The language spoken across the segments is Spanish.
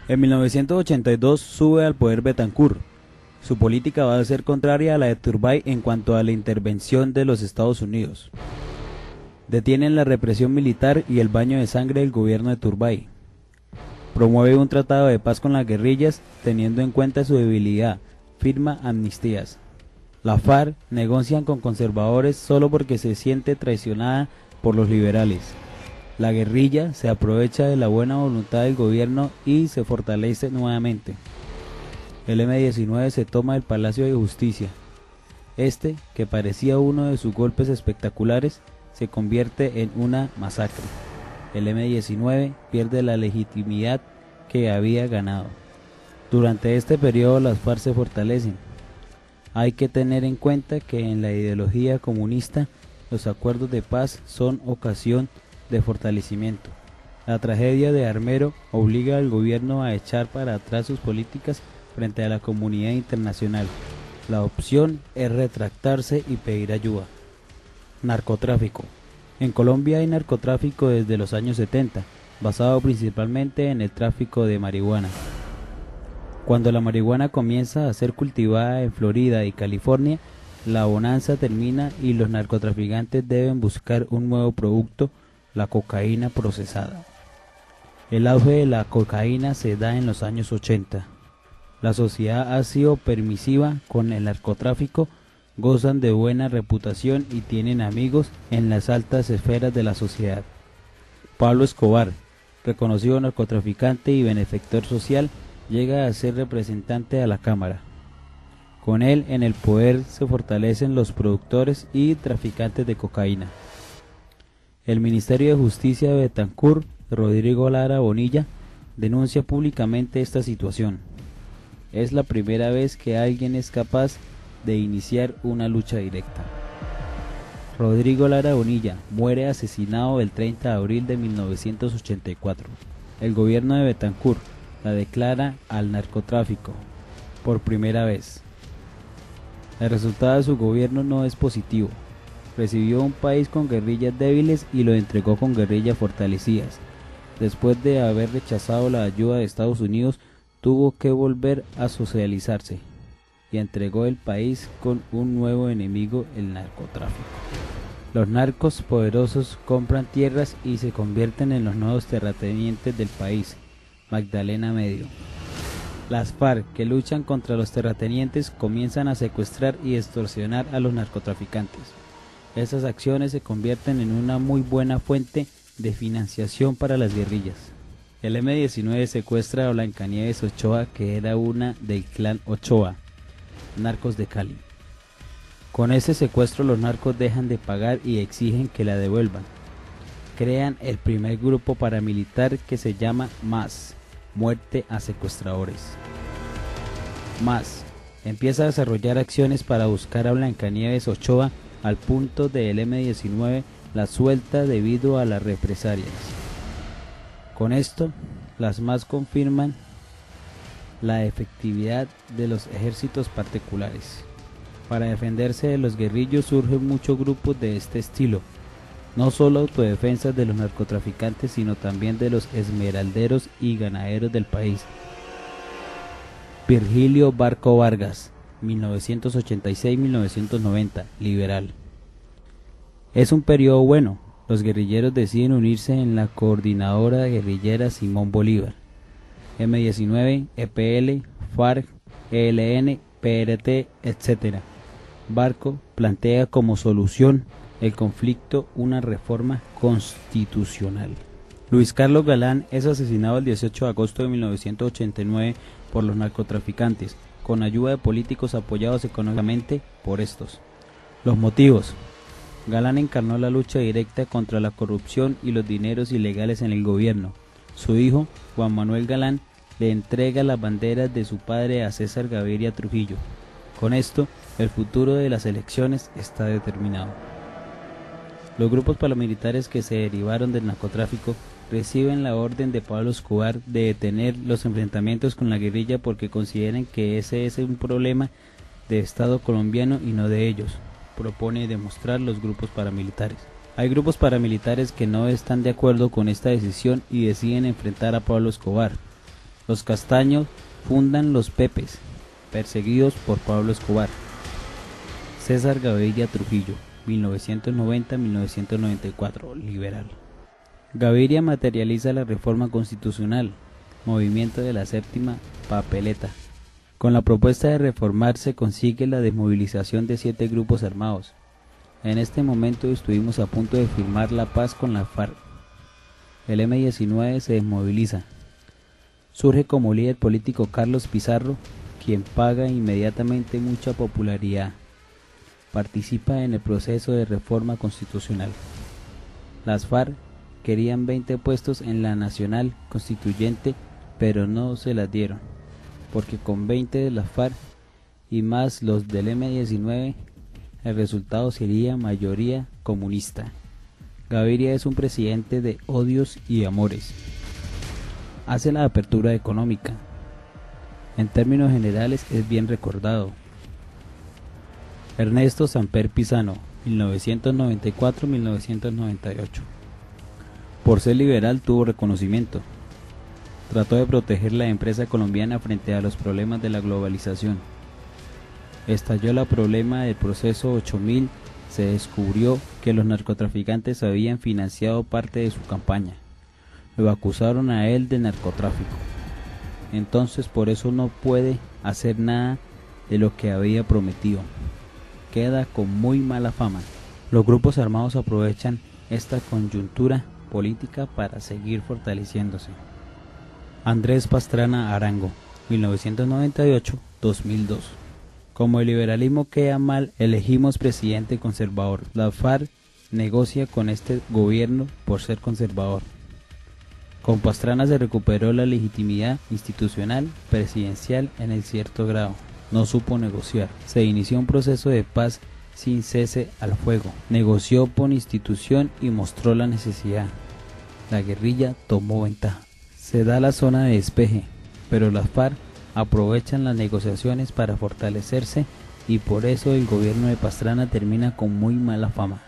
En 1982 sube al poder Betancur. Su política va a ser contraria a la de Turbay en cuanto a la intervención de los Estados Unidos. Detienen la represión militar y el baño de sangre del gobierno de Turbay. Promueve un tratado de paz con las guerrillas, teniendo en cuenta su debilidad. Firma amnistías. La FARC negocian con conservadores solo porque se siente traicionada por los liberales. La guerrilla se aprovecha de la buena voluntad del gobierno y se fortalece nuevamente. El M-19 se toma el Palacio de Justicia. Este, que parecía uno de sus golpes espectaculares, se convierte en una masacre. El M-19 pierde la legitimidad que había ganado. Durante este periodo las FARC se fortalecen. Hay que tener en cuenta que en la ideología comunista los acuerdos de paz son ocasión de fortalecimiento. La tragedia de Armero obliga al gobierno a echar para atrás sus políticas frente a la comunidad internacional. La opción es retractarse y pedir ayuda. Narcotráfico. En Colombia hay narcotráfico desde los años 70, basado principalmente en el tráfico de marihuana. Cuando la marihuana comienza a ser cultivada en Florida y California, la bonanza termina y los narcotraficantes deben buscar un nuevo producto, la cocaína procesada. El auge de la cocaína se da en los años 80. La sociedad ha sido permisiva con el narcotráfico, gozan de buena reputación y tienen amigos en las altas esferas de la sociedad. Pablo Escobar, reconocido narcotraficante y benefactor social, llega a ser representante a la Cámara. Con él en el poder se fortalecen los productores y traficantes de cocaína. El Ministerio de Justicia de Betancur, Rodrigo Lara Bonilla, denuncia públicamente esta situación. Es la primera vez que alguien es capaz de iniciar una lucha directa. Rodrigo Lara Bonilla muere asesinado el 30 de abril de 1984. El gobierno de Betancur la declara al narcotráfico por primera vez. El resultado de su gobierno no es positivo. Recibió un país con guerrillas débiles y lo entregó con guerrillas fortalecidas. Después de haber rechazado la ayuda de Estados Unidos, tuvo que volver a socializarse y entregó el país con un nuevo enemigo, el narcotráfico. Los narcos poderosos compran tierras y se convierten en los nuevos terratenientes del país. Magdalena Medio. Las FARC, que luchan contra los terratenientes, comienzan a secuestrar y extorsionar a los narcotraficantes. Esas acciones se convierten en una muy buena fuente de financiación para las guerrillas. El M-19 secuestra a Blancanieves Ochoa, que era una del clan Ochoa, narcos de Cali. Con ese secuestro los narcos dejan de pagar y exigen que la devuelvan. Crean el primer grupo paramilitar que se llama MAS, Muerte a Secuestradores. MAS empieza a desarrollar acciones para buscar a Blancanieves Ochoa al punto de el M-19 la suelta debido a las represalias. Con esto, las MAS confirman la efectividad de los ejércitos particulares. Para defenderse de los guerrillos surgen muchos grupos de este estilo, no solo autodefensas de los narcotraficantes, sino también de los esmeralderos y ganaderos del país. Virgilio Barco Vargas, 1986-1990, liberal. Es un periodo bueno. Los guerrilleros deciden unirse en la coordinadora guerrillera Simón Bolívar. M-19, EPL, FARC, ELN, PRT, etc. Barco plantea como solución el conflicto una reforma constitucional. Luis Carlos Galán es asesinado el 18 de agosto de 1989 por los narcotraficantes, con ayuda de políticos apoyados económicamente por estos. Los motivos: Galán encarnó la lucha directa contra la corrupción y los dineros ilegales en el gobierno. Su hijo, Juan Manuel Galán, le entrega las banderas de su padre a César Gaviria Trujillo. Con esto, el futuro de las elecciones está determinado. Los grupos paramilitares que se derivaron del narcotráfico reciben la orden de Pablo Escobar de detener los enfrentamientos con la guerrilla porque consideran que ese es un problema de Estado colombiano y no de ellos. Propone demostrar los grupos paramilitares. Hay grupos paramilitares que no están de acuerdo con esta decisión y deciden enfrentar a Pablo Escobar. Los Castaños fundan los Pepes, perseguidos por Pablo Escobar. César Gaviria Trujillo, 1990-1994, liberal. Gaviria materializa la reforma constitucional, movimiento de la séptima papeleta. Con la propuesta de reformar se consigue la desmovilización de 7 grupos armados. En este momento estuvimos a punto de firmar la paz con la FARC. El M-19 se desmoviliza. Surge como líder político Carlos Pizarro, quien paga inmediatamente mucha popularidad. Participa en el proceso de reforma constitucional. Las FARC querían 20 puestos en la Nacional Constituyente, pero no se las dieron, porque con 20 de las FARC y más los del M-19, el resultado sería mayoría comunista. Gaviria es un presidente de odios y amores. Hace la apertura económica. En términos generales es bien recordado. Ernesto Samper Pizano, 1994-1998. Por ser liberal tuvo reconocimiento. Trató de proteger la empresa colombiana frente a los problemas de la globalización. Estalló el problema del proceso 8000, se descubrió que los narcotraficantes habían financiado parte de su campaña. Lo acusaron a él de narcotráfico. Entonces por eso no puede hacer nada de lo que había prometido. Queda con muy mala fama. Los grupos armados aprovechan esta coyuntura política para seguir fortaleciéndose. Andrés Pastrana Arango, 1998-2002. Como el liberalismo queda mal, elegimos presidente conservador. La FARC negocia con este gobierno por ser conservador. Con Pastrana se recuperó la legitimidad institucional presidencial en el cierto grado. No supo negociar. Se inició un proceso de paz sin cese al fuego. Negoció por institución y mostró la necesidad. La guerrilla tomó ventaja. Se da la zona de despeje, pero las FARC aprovechan las negociaciones para fortalecerse y por eso el gobierno de Pastrana termina con muy mala fama.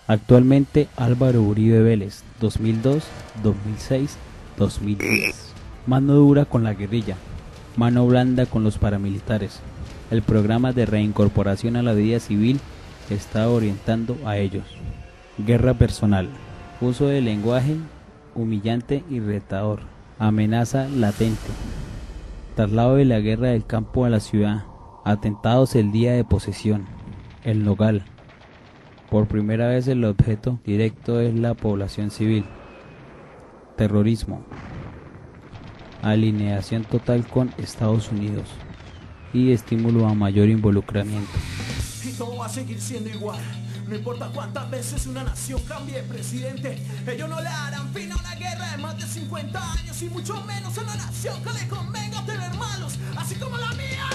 Actualmente Álvaro Uribe Vélez, 2002, 2006, 2010. Mano dura con la guerrilla, mano blanda con los paramilitares. El programa de reincorporación a la vida civil está orientando a ellos. Guerra personal, uso de lenguaje humillante y retador, amenaza latente, traslado de la guerra del campo a la ciudad, atentados el día de posesión, el nogal. Por primera vez el objeto directo es la población civil. Terrorismo, alineación total con Estados Unidos y estímulo a mayor involucramiento. Y todo va a seguir siendo igual. No importa cuántas veces una nación cambie de presidente, ellos no le harán fin a una guerra de más de 50 años y mucho menos a una nación que le convenga tener malos, así como la mía.